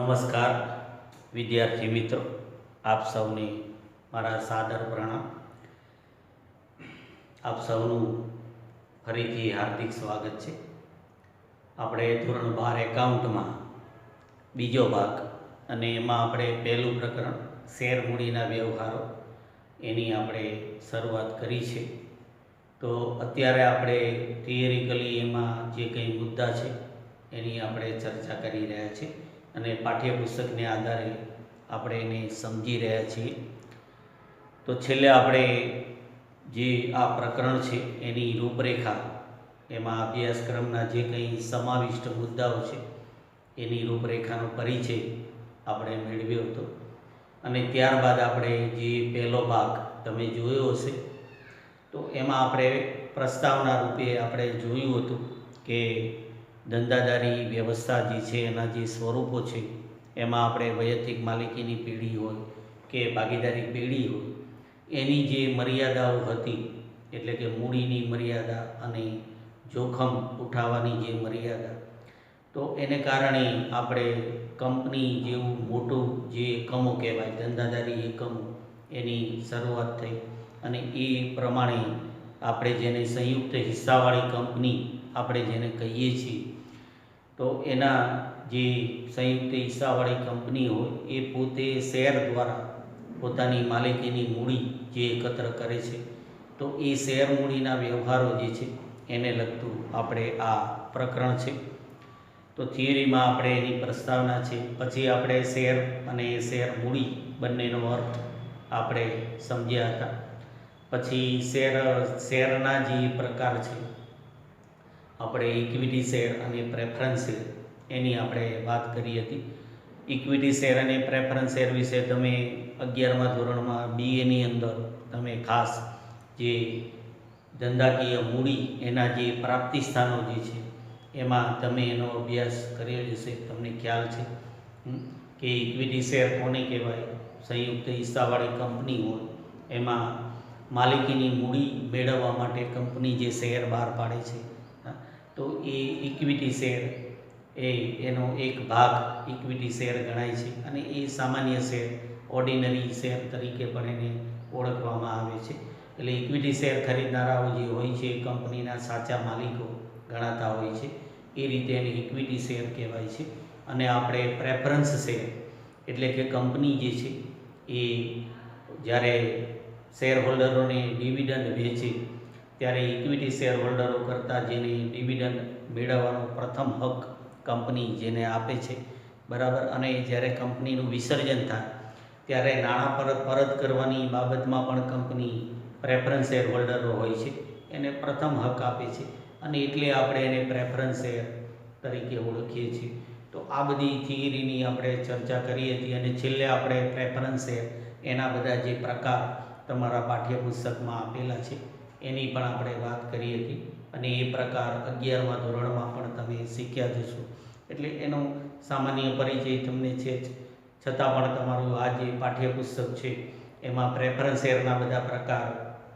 નમસ્કાર વિદ્યાર્થી મિત્રો, આપ સૌને મારા સાદર પ્રણામ। આપ સૌનું ફરીથી હાર્દિક સ્વાગત છે। આપણે ધોરણ 12 એકાઉન્ટમાં બીજો ભાગ અને એમાં આપણે પહેલું પ્રકરણ શેર મૂડીના વ્યવહારો એની આપણે શરૂઆત કરી છે। તો અત્યારે આપણે થિયરિકલી એમાં જે કંઈ મુદ્દા છે એની આપણે ચર્ચા કરી રહ્યા છીએ અને પાઠ્યપુસ્તકને આધારે આપણે એને સમજી રહ્યા છીએ। તો છેલ્લે આપણે જે આ પ્રકરણ છે એની રૂપરેખા, એમાં અભ્યાસક્રમના જે કંઈ સમાવિષ્ટ મુદ્દાઓ છે એની રૂપરેખાનો પરિચય આપણે મેળવ્યો હતો અને ત્યારબાદ આપણે જે પહેલો ભાગ તમે જોયો હશે તો એમાં આપણે પ્રસ્તાવના રૂપે આપણે જોયું હતું કે ધંધાદારી વ્યવસ્થા જે છે એના જે સ્વરૂપો છે એમાં આપણે વૈયક્તિક માલિકીની પેઢી હોય કે ભાગીદારી પેઢી હોય એની જે મર્યાદાઓ હતી, એટલે કે મૂડીની મર્યાદા અને જોખમ ઉઠાવવાની જે મર્યાદા, તો એને કારણે આપણે કંપની જેવું મોટું જે એકમો કહેવાય ધંધાદારી એકમો એની શરૂઆત થઈ અને એ પ્રમાણે આપણે જેને સંયુક્ત હિસ્સાવાળી કંપની આપણે જેને કહીએ છીએ તો એના જે સંયુક્ત હિસ્સાવાળી કંપની હોય એ પોતે શેર દ્વારા પોતાની માલિકીની મૂડી જે એકત્ર કરે છે, તો એ શેર મૂડીના વ્યવહારો જે છે એને લગતું આપણે આ પ્રકરણ છે। તો થિયરીમાં આપણે એની પ્રસ્તાવના છે, પછી આપણે શેર અને શેર મૂડી બંનેનો અર્થ આપણે સમજ્યા હતા। પછી શેરના જે પ્રકાર છે આપણે ઇક્વિટી શેર અને પ્રેફરન્સ શેર એની આપણે વાત કરી હતી। ઇક્વિટી શેર અને પ્રેફરન્સ શેર વિશે તમે 11મા ધોરણમાં BAની અંદર તમે ખાસ જે ધંધાકીય મૂડી એના જે પ્રાપ્તિ સ્થાનો જે છે એમાં તમે એનો અભ્યાસ કર્યો જશે, તમને ખ્યાલ છે કે ઇક્વિટી શેર કોને કહેવાય। સંયુક્ત હિસ્સાવાળી કંપની હોય એમાં માલિકીની મૂડી મેળવવા માટે કંપની જે શેર બહાર પાડે છે તો એ ઇક્વિટી શેર એનો એક ભાગ ઇક્વિટી શેર ગણાય છે અને એ સામાન્ય શેર ઓર્ડિનરી શેર તરીકે પણ એને ઓળખવામાં આવે છે। એટલે ઇક્વિટી શેર ખરીદનારાઓ જે હોય છે કંપનીના સાચા માલિકો ગણાતા હોય છે, એ રીતે એને ઇક્વિટી શેર કહેવાય છે। અને આપણે પ્રેફરન્સ શેર એટલે કે કંપની જે છે એ જ્યારે શેર હોલ્ડરોને ડિવિડન્ડ વેચે ત્યારે ઇક્વિટી શેર હોલ્ડરો કરતાં જેને ડિવિડન્ડ મેળવવાનો પ્રથમ હક કંપની જેને આપે છે, બરાબર। અને જ્યારે કંપનીનું વિસર્જન થાય ત્યારે નાણાં પરત કરવાની બાબતમાં પણ કંપની પ્રેફરન્સ શેર હોલ્ડરો હોય છે એને પ્રથમ હક આપે છે અને એટલે આપણે એને પ્રેફરન્સ શેર તરીકે ઓળખીએ છીએ। તો આ બધી થિયરીની આપણે ચર્ચા કરી હતી અને છેલ્લે આપણે પ્રેફરન્સ શેર એના બધા જે પ્રકાર તમારા પાઠ્યપુસ્તકમાં આપેલા છે એની પણ આપણે વાત કરી હતી અને એ પ્રકાર 11મા ધોરણમાં પણ તમે શીખ્યા જશો, એટલે એનો સામાન્ય પરિચય તમને છે જ, છતાં પણ તમારું આ જે પાઠ્યપુસ્તક છે એમાં પ્રેફરન્સ શેરના બધા પ્રકાર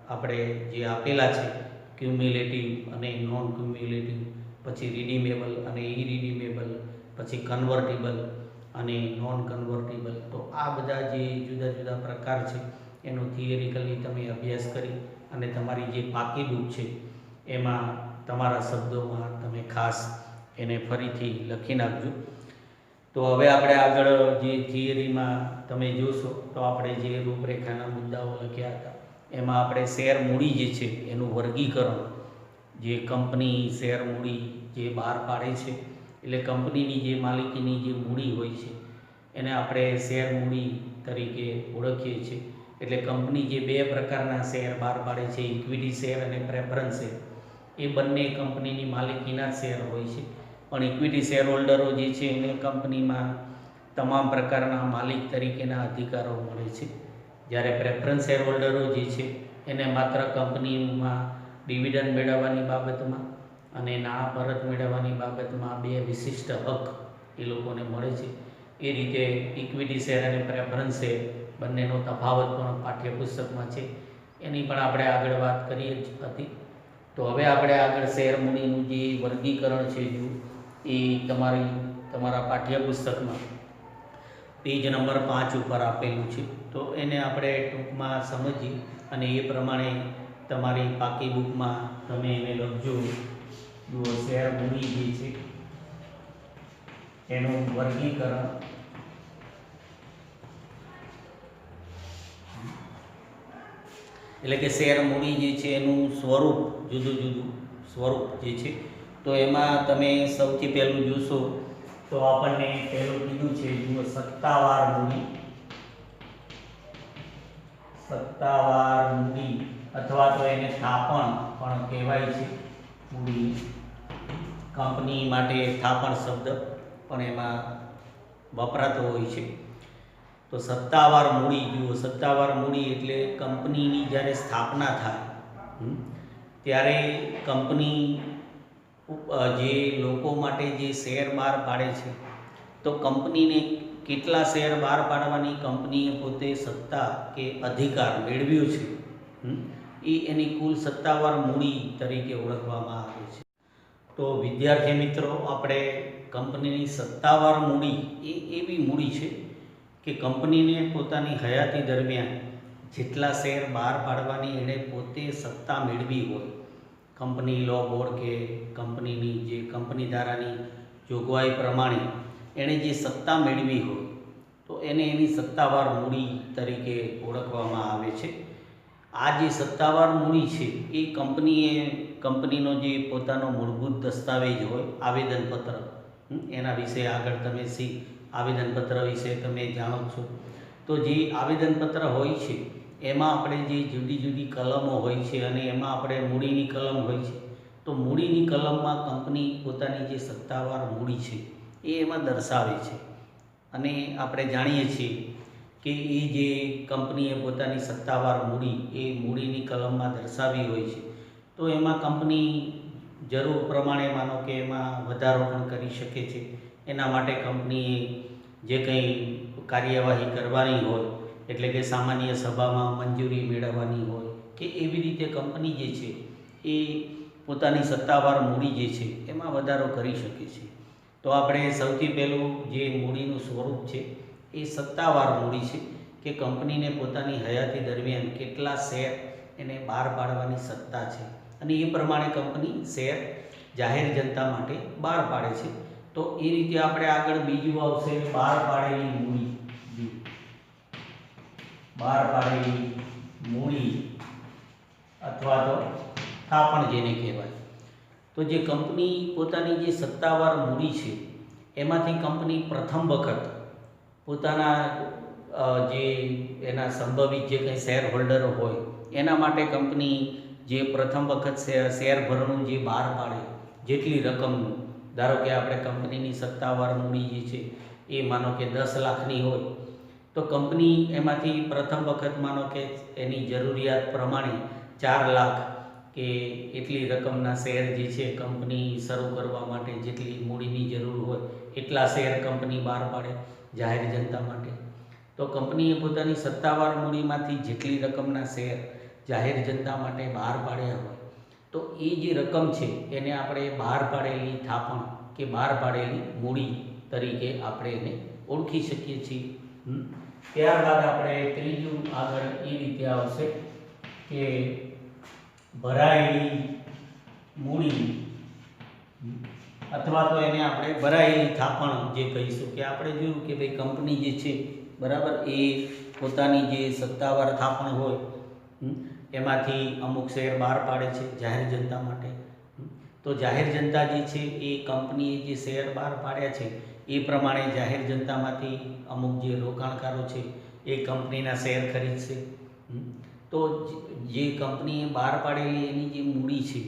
આપણે જે આપેલા છે, ક્યુમ્યુલેટિવ અને નોન ક્યુમ્યુલેટિવ, પછી રિડીમેબલ અને ઇરિડીમેબલ, પછી કન્વર્ટિબલ અને નોન કન્વર્ટિબલ, તો આ બધા જે જુદા જુદા પ્રકાર છે એનો થિયરિકલી તમે અભ્યાસ કરી અને તમારી જે પાકી બુક છે એમાં તમારા શબ્દોમાં તમે ખાસ એને ફરીથી લખી નાખજો। તો હવે આપણે આગળ જે થિયરીમાં તમે જોશો તો આપણે જે રૂપરેખાના મુદ્દાઓ લખ્યા હતા એમાં આપણે શેર મૂડી જે છે એનું વર્ગીકરણ, જે કંપની શેર મૂડી જે બહાર પાડે છે એટલે કંપનીની જે માલિકીની જે મૂડી હોય છે એને આપણે શેર મૂડી તરીકે ઓળખીએ છીએ। એટલે કંપની જે બે પ્રકારના શેર બહાર પાડે છે, ઇક્વિટી શેર અને પ્રેફરન્સ શેર, એ બંને કંપનીની માલિકીના શેર હોય છે, પણ ઇક્વિટી શેર હોલ્ડરો જે છે એને કંપનીમાં તમામ પ્રકારના માલિક તરીકેના અધિકારો મળે છે, જ્યારે પ્રેફરન્સ શેર હોલ્ડરો જે છે એને માત્ર કંપનીમાં ડિવિડન્ડ મેળવવાની બાબતમાં અને નાણાં પરત મેળવવાની બાબતમાં બે વિશિષ્ટ હક એ લોકોને મળે છે। એ રીતે ઇક્વિટી શેર અને પ્રેફરન્સ શેર બંનેનો તફાવત પણ પાઠ્યપુસ્તકમાં છે, એની પણ આપણે આગળ વાત કરી જ હતી। તો હવે આપણે આગળ શેર મૂડીનું જે વર્ગીકરણ છે એ તમારા પાઠ્યપુસ્તકમાં પેજ નંબર 5 ઉપર આપેલું છે. તો એને આપણે ટૂંકમાં સમજીએ અને એ પ્રમાણે તમારી પાકી બુકમાં તમે એને લખજો. જુઓ, શેર મૂડી જે છે એનું વર્ગીકરણ એટલે કે શેર મૂડી જે છે એનું સ્વરૂપ, જુદું જુદું સ્વરૂપ જે છે. તો એમાં તમે સૌથી પહેલું જોશો તો આપણને પહેલું કીધું છે, જુઓ, સત્તાવાર મૂડી. સત્તાવાર મૂડી અથવા તો એને થાપણ પણ કહેવાય છે. મૂડી કંપની માટે થાપણ શબ્દ પણ એમાં વપરાતો હોય છે. તો સત્તાવાર મૂડી, જુઓ, સત્તાવાર મૂડી એટલે કંપનીની જ્યારે સ્થાપના થાય ત્યારે કંપની જે લોકો માટે જે શેર બહાર પાડે છે, તો કંપનીને કેટલા શેર બહાર પાડવાની કંપનીએ પોતે સત્તા કે અધિકાર મેળવ્યો છે એ એની કુલ સત્તાવાર મૂડી તરીકે ઓળખવામાં આવે છે. તો વિદ્યાર્થી મિત્રો, આપણે કંપનીની સત્તાવાર મૂડી એ એવી મૂડી છે કે કંપનીને પોતાની હયાતી દરમિયાન જેટલા શેર બહાર પાડવાની એણે પોતે સત્તા મેળવી હોય, કંપની લો બોર્ડ કે કંપનીની જે કંપની ધારાની જોગવાઈ પ્રમાણે એણે જે સત્તા મેળવી હોય, તો એને એની સત્તાવાર મૂડી તરીકે ઓળખવામાં આવે છે. આ જે સત્તાવાર મૂડી છે એ કંપનીનો જે પોતાનો મૂળભૂત દસ્તાવેજ હોય, આવેદનપત્ર, એના વિશે આગળ તમે આવેદનપત્ર વિશે તમે જાણો છો. તો જે આવેદનપત્ર હોય છે એમાં આપણે જે જુદી જુદી કલમો હોય છે અને એમાં આપણે મૂડીની કલમ હોય છે. તો મૂડીની કલમમાં કંપની પોતાની જે સત્તાવાર મૂડી છે એ એમાં દર્શાવે છે. અને આપણે જાણીએ છીએ કે એ જે કંપનીએ પોતાની સત્તાવાર મૂડી એ મૂડીની કલમમાં દર્શાવી હોય છે, તો એમાં કંપની જરૂર પ્રમાણે માનો કે એમાં વધારો પણ કરી શકે છે. એના માટે કંપનીએ જે કંઈ કાર્યવાહી કરવાની હોય, એટલે કે સામાન્ય સભામાં મંજૂરી મેળવવાની હોય કે એવી રીતે કંપની જે છે એ પોતાની સત્તાવાર મૂડી જે છે એમાં વધારો કરી શકે છે. તો આપણે સૌથી પહેલું જે મૂડીનું સ્વરૂપ છે એ સત્તાવાર મૂડી છે કે કંપનીને પોતાની હયાતી દરમિયાન કેટલા શેર એને બહાર પાડવાની સત્તા છે અને એ પ્રમાણે કંપની શેર જાહેર જનતા માટે બહાર પાડે છે. તો એ રીતે આપણે આગળ બીજું આવશે બહાર પાડેલી મૂડી. બહાર પાડેલી મૂડી અથવા તો થાપણ જેને કહેવાય. તો જે કંપની પોતાની જે સત્તાવાર મૂડી છે એમાંથી કંપની પ્રથમ વખત પોતાના જે એના સંભવિત જે કંઈ શેર હોલ્ડરો હોય એના માટે કંપની જે પ્રથમ વખત શેર ભરણું જે બહાર પાડે, જેટલી રકમનું, ધારો કે આપણે કંપનીની સત્તાવાર મૂડી જે છે એ માનો કે 10 લાખની હોય, તો કંપની એમાંથી પ્રથમ વખત માનો કે એની જરૂરિયાત પ્રમાણે 4 લાખ કે એટલી રકમના શેર જે છે કંપની શરૂ કરવા માટે જેટલી મૂડીની જરૂર હોય એટલા શેર કંપની બહાર પાડે જાહેર જનતા માટે. તો કંપનીએ પોતાની સત્તાવાર મૂડીમાંથી જેટલી રકમના શેર જાહેર જનતા માટે બહાર પાડ્યા હોય, તો એ જે રકમ છે એને આપણે બહાર પાડેલી થાપણ કે બહાર પાડેલી મૂડી તરીકે આપણે એને ઓળખી શકીએ છીએ. ત્યારબાદ આપણે ત્રીજું આગળ એ રીતે આવશે કે ભરાયેલી મૂડી અથવા તો એને આપણે ભરાયેલી થાપણ જે કહીશું. કે આપણે જોયું કે ભાઈ કંપની જે છે બરાબર, એ પોતાની જે સત્તાવાર થાપણ હોય એમાંથી અમુક શેર બહાર પાડે છે જાહેર જનતા માટે. તો જાહેર જનતા જે છે એ કંપનીએ જે શેર બહાર પાડ્યા છે એ પ્રમાણે જાહેર જનતામાંથી અમુક જે રોકાણકારો છે એ કંપનીના શેર ખરીદશે. તો જે કંપનીએ બહાર પાડેલી એની જે મૂડી છે,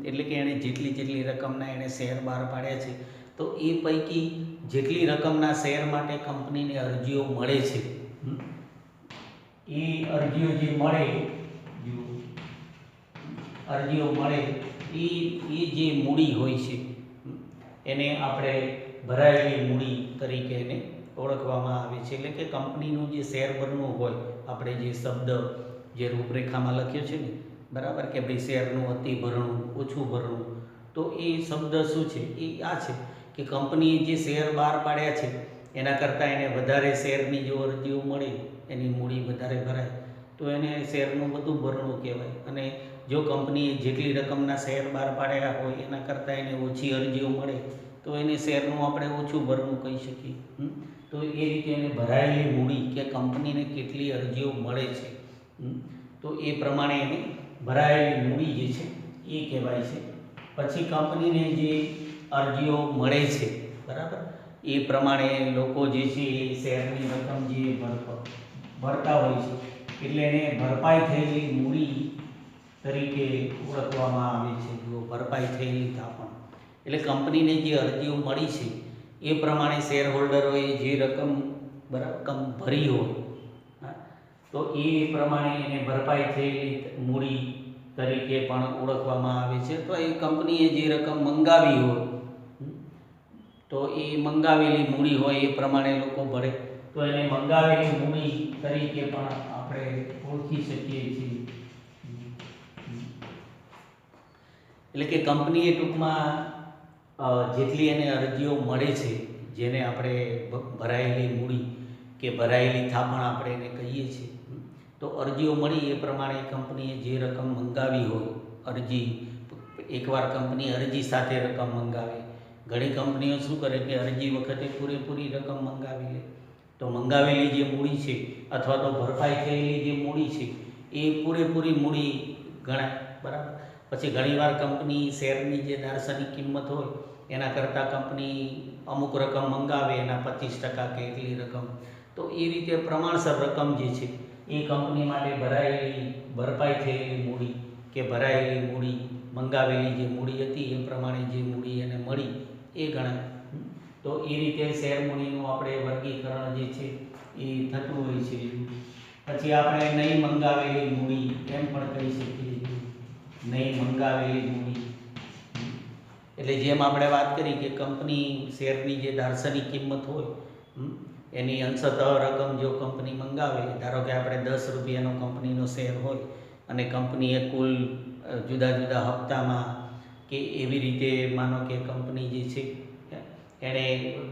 એટલે કે એણે જેટલી રકમના એણે શેર બહાર પાડ્યા છે, તો એ પૈકી જેટલી રકમના શેર માટે કંપનીને અરજીઓ મળે છે, એ અરજીઓ જે મળે એ જે મૂડી હોય છે એને આપણે ભરાયેલી મૂડી તરીકે એને ઓળખવામાં આવે છે. એટલે કે કંપનીનું જે શેર ભરણું હોય, આપણે જે શબ્દ જે રૂપરેખામાં લખ્યો છે ને બરાબર, કે ભાઈ શેરનું અતિ ભરણું, ઓછું ભરણું, તો એ શબ્દ શું છે એ આ છે કે કંપનીએ જે શેર બહાર પાડ્યા છે એના કરતાં એને વધારે શેરની જો અરજીઓ મળે, એની મૂડી વધારે ભરાય તો એને શેરનું બધું ભરણું કહેવાય. અને જો કંપનીએ જેટલી રકમના શેર બહાર પાડ્યા હોય એના કરતાં એને ઓછી અરજીઓ મળે તો એને શેરનું આપણે ઓછું ભરણું કહી શકીએ. તો એ રીતે એને ભરાયેલી મૂડી કે કંપનીને કેટલી અરજીઓ મળે છે તો એ પ્રમાણે એને ભરાયેલી મૂડી જે છે એ કહેવાય છે. પછી કંપનીને જે અરજીઓ મળે છે, બરાબર, એ પ્રમાણે લોકો જે છે એ શેરની રકમ જે ભરતા હોય છે એટલે એને ભરપાઈ થયેલી મૂડી તરીકે ઓળખવામાં આવે છે. જો ભરપાઈ થયેલી થાપણ એટલે કંપનીને જે અરજીઓ મળી છે એ પ્રમાણે શેર હોલ્ડરોએ જે રકમ ભરી હોય તો એ પ્રમાણે એને ભરપાઈ થયેલી મૂડી તરીકે પણ ઓળખવામાં આવે છે. તો એ કંપનીએ જે રકમ મંગાવી હોય તો એ મંગાવેલી મૂડી હોય એ પ્રમાણે લોકો ભરે તો એને મંગાવેલી મૂડી તરીકે પણ આપણે ઓળખી શકીએ છીએ. એટલે કે કંપનીએ ટૂંકમાં જેટલી એને અરજીઓ મળે છે, જેને આપણે ભરાયેલી મૂડી કે ભરાયેલી થાપણ આપણે એને કહીએ છીએ, તો અરજીઓ મળી એ પ્રમાણે કંપનીએ જે રકમ મંગાવી હોય, અરજી એકવાર કંપની અરજી સાથે રકમ મંગાવે. ઘણી કંપનીઓ શું કરે કે અરજી વખતે પૂરેપૂરી રકમ મંગાવી લે તો મંગાવેલી જે મૂડી છે અથવા તો ભરપાઈ થયેલી જે મૂડી છે એ પૂરેપૂરી મૂડી ગણાય, બરાબર. પછી ઘણીવાર કંપની શેરની જે દાર્શનિક કિંમત હોય એના કરતાં કંપની અમુક રકમ મંગાવે એના 25% કે એટલી રકમ, તો એ રીતે પ્રમાણસર રકમ જે છે એ કંપની માટે ભરાયેલી ભરપાઈ થયેલી મૂડી કે ભરાયેલી મૂડી મંગાવેલી જે મૂડી હતી એ પ્રમાણે જે મૂડી એને મળી એ ગણાય. તો એ રીતે શેર મૂડીનું આપણે વર્ગીકરણ જે છે એ થતું હોય છે. પછી આપણે નહીં મંગાવેલી મૂડી એમ પણ કહી શકીએ. નહીં મંગાવેલી મૂડી એટલે જેમ આપણે વાત કરી કે કંપની શેરની જે દાર્શનિક કિંમત હોય એની અંશતઃ રકમ જો કંપની મંગાવે, ધારો કે આપણે 10 રૂપિયાનો કંપનીનો શેર હોય અને કંપનીએ કુલ જુદા જુદા હપ્તામાં કે એવી રીતે માનો કે કંપની જે છે એણે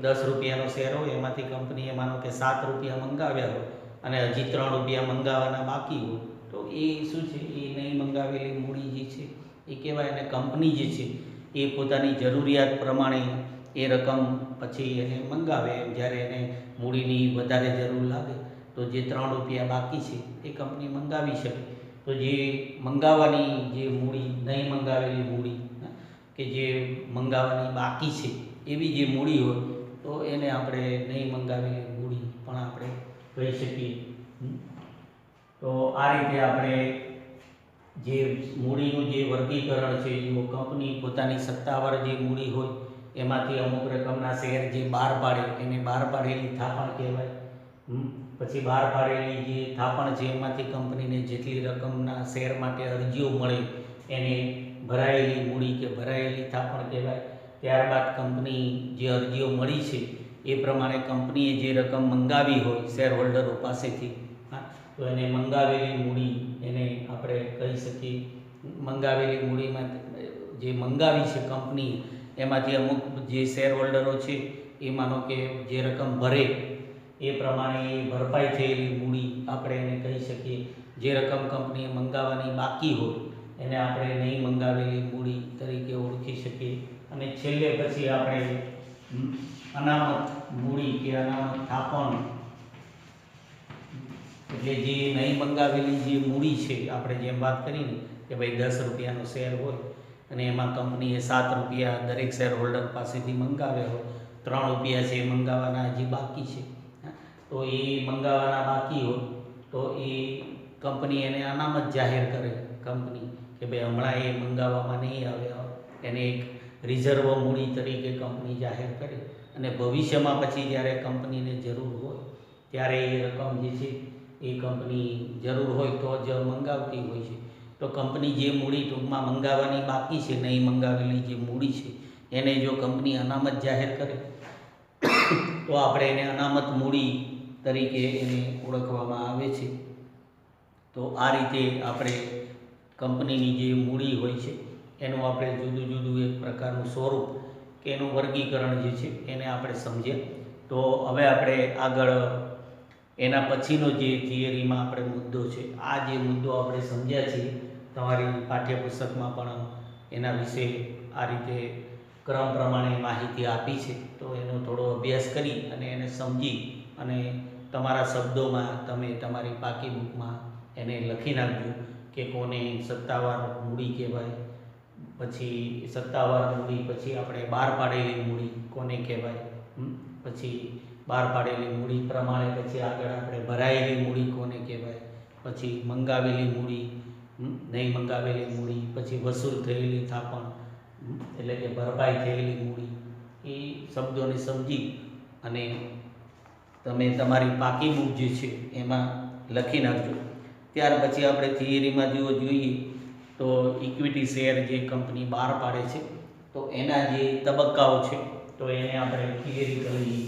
10 રૂપિયાનો શેર હોય એમાંથી કંપનીએ માનો કે 7 રૂપિયા મંગાવ્યા હોય અને હજી 3 રૂપિયા મંગાવવાના બાકી હોય તો એ શું છે, એ નહીં મંગાવેલી મૂડી જે છે એ કહેવાય. અને કંપની જે છે એ પોતાની જરૂરિયાત પ્રમાણે એ રકમ પછી એને મંગાવે. જ્યારે એને મૂડીની વધારે જરૂર લાગે તો જે 3 રૂપિયા બાકી છે એ કંપની મંગાવી શકે. તો જે મંગાવવાની જે મૂડી, નહીં મંગાવેલી મૂડી કે જે મંગાવવાની બાકી છે એવી જે મૂડી હોય તો એને આપણે નહીં મંગાવેલી મૂડી પણ આપણે કહી શકીએ. તો આ રીતે આપણે જે મૂડીનું જે વર્ગીકરણ છે, જો કંપની પોતાની સત્તાવાર જે મૂડી હોય એમાંથી અમુક રકમના શેર જે બહાર પાડે એને બહાર પાડેલી થાપણ કહેવાય. પછી બહાર પાડેલી જે થાપણ છે એમાંથી કંપનીને જેટલી રકમના શેર માટે અરજીઓ મળે એને ભરાયેલી મૂડી કે ભરાયેલી થાપણ કહેવાય. ત્યારબાદ કંપની જે અરજીઓ મળી છે એ પ્રમાણે કંપનીએ જે રકમ મંગાવી હોય શેર હોલ્ડરો પાસેથી તો એને મંગાવેલી મૂડી એને આપણે કહી શકીએ. મંગાવેલી મૂડીમાં જે મંગાવી છે કંપની એમાંથી અમુક જે શેર હોલ્ડરો છે એ માનો કે જે રકમ ભરે એ પ્રમાણે એ ભરપાઈ થયેલી મૂડી આપણે એને કહી શકીએ. જે રકમ કંપનીએ મંગાવવાની બાકી હોય એને આપણે નહીં મંગાવેલી મૂડી તરીકે ઓળખી શકીએ. અને છેલ્લે પછી આપણે અનામત મૂડી કે અનામત થાપણ એટલે જે નહીં મંગાવેલી જે મૂડી છે, આપણે જેમ વાત કરીને કે ભાઈ 10 રૂપિયાનો શેર હોય અને એમાં કંપનીએ 7 રૂપિયા દરેક શેર હોલ્ડર પાસેથી મંગાવ્યા હોય, 3 રૂપિયા છે એ મંગાવવાના હજી બાકી છે, તો એ મંગાવવાના બાકી હોય તો એ કંપની એને અનામત જાહેર કરે. કંપની કે ભાઈ હમણાં એ મંગાવવામાં નહીં આવ્યા, એને એક રિઝર્વ મૂડી તરીકે કંપની જાહેર કરે અને ભવિષ્યમાં પછી જ્યારે કંપનીને જરૂર હોય ત્યારે એ રકમ જે છે એ કંપની જરૂર હોય તો જ મંગાવતી હોય છે. તો કંપની જે મૂડી ટૂંકમાં મંગાવવાની બાકી છે, નહીં મંગાવેલી જે મૂડી છે એને જો કંપની અનામત જાહેર કરે તો આપણે એને અનામત મૂડી તરીકે એને ઓળખવામાં આવે છે. તો આ રીતે આપણે કંપનીની જે મૂડી હોય છે એનું આપણે જુદું જુદું એક પ્રકારનું સ્વરૂપ કે એનું વર્ગીકરણ જે છે એને આપણે સમજ્યા. તો હવે આપણે આગળ એના પછીનો જે થિયરીમાં આપણે મુદ્દો છે, આ જે મુદ્દો આપણે સમજ્યા છીએ, તમારી પાઠ્યપુસ્તકમાં પણ એના વિશે આ રીતે ક્રમ પ્રમાણે માહિતી આપી છે. તો એનો થોડો અભ્યાસ કરી અને એને સમજી અને તમારા શબ્દોમાં તમે તમારી પાકી બુકમાં એને લખી નાખજો કે કોને સત્તાવાર મૂડી કહેવાય, પછી સત્તાવાર મૂડી, પછી આપણે બહાર પાડેલી મૂડી કોને કહેવાય, પછી બહાર પાડેલી મૂડી પ્રમાણે પછી આગળ આપણે ભરાયેલી મૂડી કોને કહેવાય, પછી મંગાવેલી મૂડી, નહીં મંગાવેલી મૂડી, પછી વસૂલ થયેલી થાપણ એટલે કે ભરપાઈ થયેલી મૂડી, એ શબ્દોને સમજી અને તમે તમારી પાકી બુક જે છે એમાં લખી નાખજો. ત્યાર પછી આપણે થિયરીમાં જો જોઈએ તો ઇક્વિટી શેર જે કંપની બહાર પાડે છે તો એના જે તબક્કાઓ છે તો એને આપણે થિયરિકલી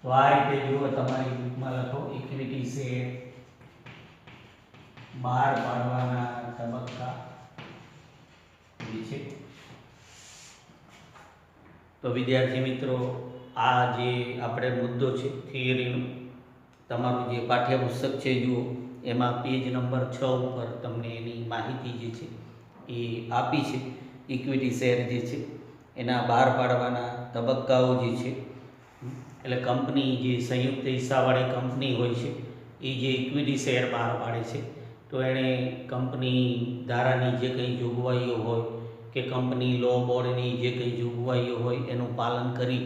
તો આ રીતે જુઓ, તમારી બુકમાં લખો ઇક્વિટી શેર બહાર પાડવાના તબક્કા જે છે. તો વિદ્યાર્થી મિત્રો, આ જે આપણે મુદ્દો છે થિયરીનો, તમારું જે પાઠ્યપુસ્તક છે જુઓ, એમાં પેજ નંબર 6 ઉપર તમને એની માહિતી જે છે એ આપી છે. ઇક્વિટી શેર જે છે એના બહાર પાડવાના તબક્કાઓ જે છે, એટલે કંપની જે સંયુક્ત હિસ્સાવાળી કંપની હોય છે એ જે ઇક્વિટી શેર બહાર પાડે છે તો એણે કંપની ધારાની જે કંઈ જોગવાઈઓ હોય કે કંપની લો બોર્ડની જે કંઈ જોગવાઈઓ હોય એનું પાલન કરી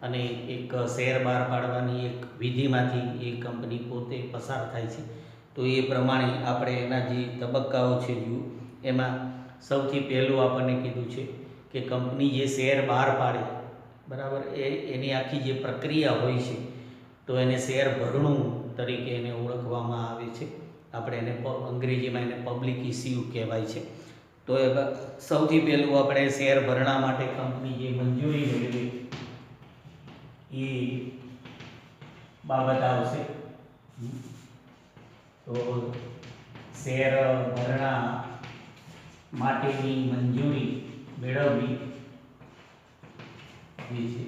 અને એક શેર બહાર પાડવાની એક વિધિમાંથી એ કંપની પોતે પસાર થાય છે. તો એ પ્રમાણે આપણે એના જે તબક્કાઓ છે જુઓ, એમાં સૌથી પહેલું આપણને કીધું છે કે કંપની જે શેર બહાર પાડે, બરાબર, એની આખી જે પ્રક્રિયા હોય છે તો એને શેર ભરણું તરીકે એને ઓળખવામાં આવે છે. આપણે એને અંગ્રેજીમાં એને પબ્લિક ઇસ્યુ કહેવાય છે. તો એ સૌથી પહેલું આપણે શેર ભરણા માટે કંપની જે મંજૂરી મેળવે એ બાબત આવશે. તો શેર ભરણા માટેની મંજૂરી મેળવવી જે છે,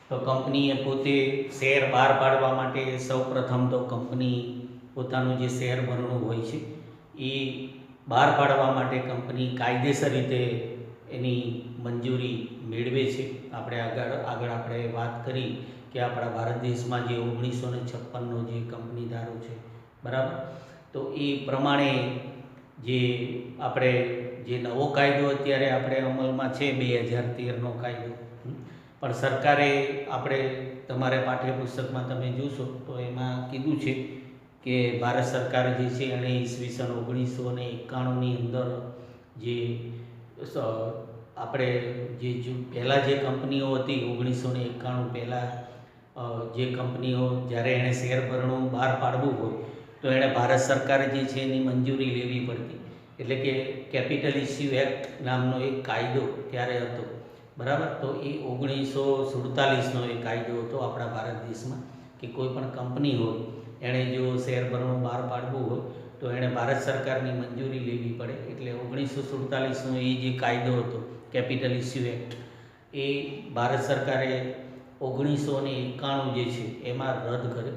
તો કંપનીએ પોતે શેર બહાર પાડવા માટે સૌપ્રથમ તો કંપની પોતાનું જે શેર ભરણું હોય છે એ બહાર પાડવા માટે કંપની કાયદેસર રીતે એની મંજૂરી મેળવે છે. આપણે આગળ આપણે વાત કરી કે આપણા ભારત દેશમાં જે 1956નો જે કંપની ધારો છે, બરાબર, તો એ પ્રમાણે જે આપણે જે નવો કાયદો અત્યારે આપણે અમલમાં છે 2013નો કાયદો, પણ સરકારે આપણે તમારે પાઠ્યપુસ્તકમાં તમે જોશો તો એમાં કીધું છે કે ભારત સરકાર જે છે એણે ઈસવીસન 1991ની અંદર જે આપણે જે પહેલાં જે કંપનીઓ હતી 1991 પહેલાં જે કંપનીઓ જ્યારે એણે શેર ભરણું બહાર પાડવું હોય તો એણે ભારત સરકારે જે છે એની મંજૂરી લેવી પડતી. એટલે કે કેપિટલ ઇસ્યુ એક્ટ નામનો એક કાયદો ત્યારે હતો, બરાબર. તો એ 1947નો એક કાયદો હતો આપણા ભારત દેશમાં કે કોઈ પણ કંપની હોય એણે જો શેર ભરણું બહાર પાડવું હોય તો એણે ભારત સરકારની મંજૂરી લેવી પડે. એટલે 1947નો એ જે કાયદો હતો કેપિટલ ઇસ્યુ એક્ટ, એ ભારત સરકારે 1991 જે છે એમાં રદ કર્યો.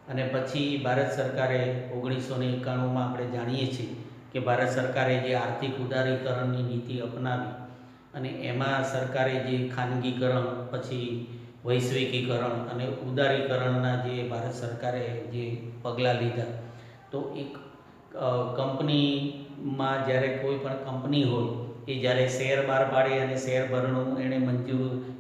અને પછી ભારત સરકારે 1991માં આપણે જાણીએ છીએ કે ભારત સરકારે જે આર્થિક ઉદારીકરણની નીતિ અપનાવી અને એમાં સરકારે જે ખાનગીકરણ, પછી વૈશ્વિકીકરણ અને ઉદારીકરણના જે ભારત સરકારે જે પગલાં લીધા, તો એક કંપનીમાં જ્યારે કોઈ પણ કંપની હોય એ જ્યારે શેર બહાર પાડે અને શેર ભરણું એણે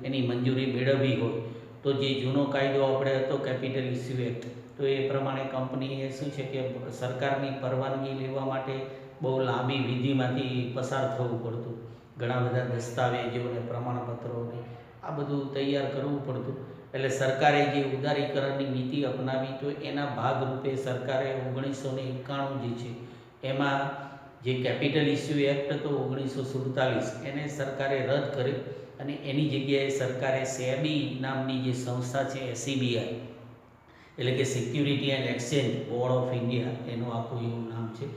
એની મંજૂરી મેળવવી હોય તો જે જૂનો કાયદો આપણે હતો કેપિટલ ઇસ્યુ એક્ટ, તો એ પ્રમાણે કંપનીએ શું છે કે સરકારની પરવાનગી લેવા માટે બહુ લાંબી વિધિમાંથી પસાર થવું પડતું. ઘણા બધા દસ્તાવેજો અને પ્રમાણપત્રોને આ બધું તૈયાર કરવું પડતું. એટલે સરકારે જે ઉદારીકરણની નીતિ અપનાવી તો એના ભાગરૂપે સરકારે 1991 જે છે એમાં જે કેપિટલ ઇસ્યુ એક્ટ હતો 1947 એને સરકારે રદ કર્યો અને એની જગ્યાએ સરકારે સેબી નામની જે સંસ્થા છે SEBI એટલે કે security and exchange board of India એનું આખું એવું નામ છે.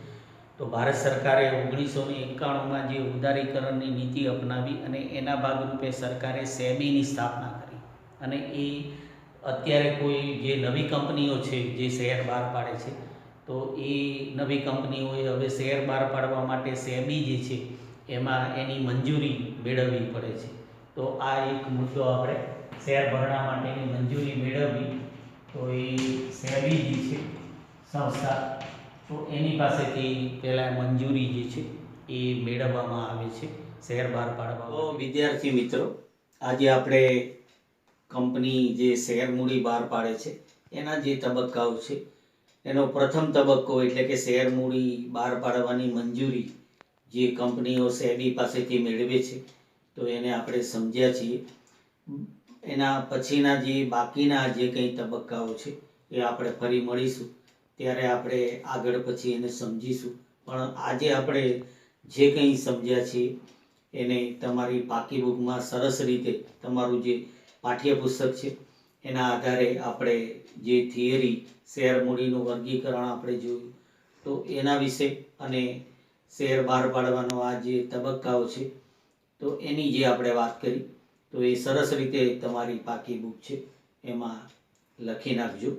તો ભારત સરકારે 1991માં જે ઉદારીકરણની નીતિ અપનાવી અને એના ભાગરૂપે સરકારે સેબીની સ્થાપના કરી અને એ અત્યારે કોઈ જે નવી કંપનીઓ છે જે શેર બહાર પાડે છે તો એ નવી કંપનીઓએ હવે શેર બહાર પાડવા માટે સેબી જે છે એમાં એની મંજૂરી મેળવવી પડે છે. તો આ એક મુદ્દો આપણે શેર ભરણા માટેની મંજૂરી મેળવવી તો એ સેબી જે છે સંસ્થા તો એની પાસેથી પહેલાં મંજૂરી જે છે એ મેળવવામાં આવે છે શેર બહાર પાડવા. તો વિદ્યાર્થી મિત્રો, આજે આપણે કંપની જે શેર મૂડી બહાર પાડે છે એના જે તબક્કાઓ છે એનો પ્રથમ તબક્કો એટલે કે શેર મૂડી બહાર પાડવાની મંજૂરી જે કંપનીઓ સેબી પાસેથી મેળવે છે તો એને આપણે સમજ્યા છીએ. એના પછીના જે બાકીના જે કંઈ તબક્કાઓ છે એ આપણે ફરી મળીશું ત્યારે આપણે આગળ પછી એને સમજીશું. પણ આજે આપણે જે કંઈ સમજ્યા છીએ એને તમારી પાકી બુકમાં સરસ રીતે તમારું જે પાઠ્યપુસ્તક છે એના આધારે આપણે જે થિયરી શેર મૂડીનું વર્ગીકરણ આપણે જોયું તો એના વિશે અને શેર બહાર પાડવાનો આ જે તબક્કાઓ છે તો એની જે આપણે વાત કરી તો એ સરસ રીતે તમારી પાકી બુક છે એમાં લખી નાખજો.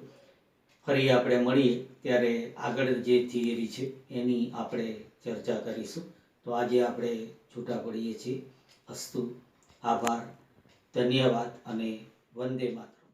ફરી આપણે મળીએ ત્યારે આગળ જે થિયરી છે એની આપણે ચર્ચા કરીશું. તો આજે આપણે છૂટા પડીએ છીએ. અસ્તુ, આભાર, ધન્યવાદ અને વંદે માતરમ.